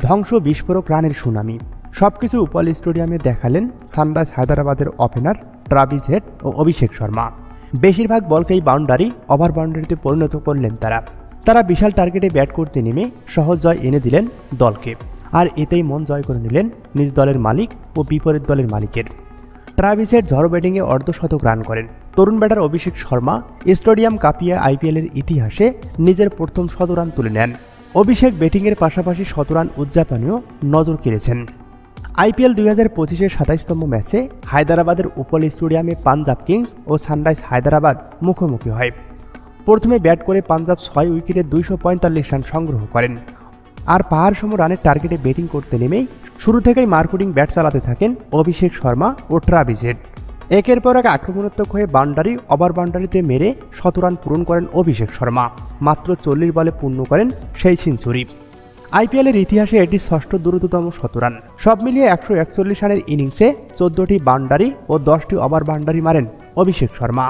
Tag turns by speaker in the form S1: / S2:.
S1: ধ্বংস বিস্ফোরক রানের সুনামি সবকিছু উপল স্টেডিয়ামে দেখালেন সানরাইজ হায়দ্রাবাদের ওপেনার ট্রাভিস হেড ও অভিষেক শর্মা। বেশিরভাগ বলকেই বাউন্ডারি ওভার বাউন্ডারিতে পরিণত করলেন তারা বিশাল টার্গেটে ব্যাট করতে নেমে সহজ জয় এনে দিলেন দলকে, আর এতেই মন জয় করে নিলেন নিজ দলের মালিক ও বিপরীত দলের মালিকের। ট্রাভিস হেড ঝড়ো ব্যাটিংয়ে অর্ধশতক রান করেন। তরুণ ব্যাটার অভিষেক শর্মা স্টেডিয়াম কাঁপিয়ে আইপিএলের ইতিহাসে নিজের প্রথম শতরান তুলে নেন। অভিষেক ব্যাটিংয়ের পাশাপাশি শতরান উদযাপনেও নজর কেড়েছেন। আইপিএল 2025-এর 27তম ম্যাচে হায়দ্রাবাদের উপল স্টেডিয়ামে পাঞ্জাব কিংস ও সানরাইজ হায়দ্রাবাদ মুখোমুখি হয়। প্রথমে ব্যাট করে পাঞ্জাব 6 উইকেটে 245 রান সংগ্রহ করেন, আর পাহাড়সম রানের টার্গেটে ব্যাটিং করতে নেমেই শুরু থেকেই মারকুটিং ব্যাট চালাতে থাকেন অভিষেক শর্মা ও ট্রাভিস হেড। একের পর এক আক্রমণাত্মক হয়ে বাউন্ডারি ওভার বাউন্ডারিতে মেরে শতরান পূরণ করেন অভিষেক শর্মা। মাত্র 40 বলে পূর্ণ করেন সেই সেঞ্চুরি। আইপিএলের ইতিহাসে এটি ষষ্ঠ দ্রুততম শতরান। সব মিলিয়ে 141 রানের ইনিংসে 14টি বাউন্ডারি ও 10টি ওভার বাউন্ডারি মারেন অভিষেক শর্মা।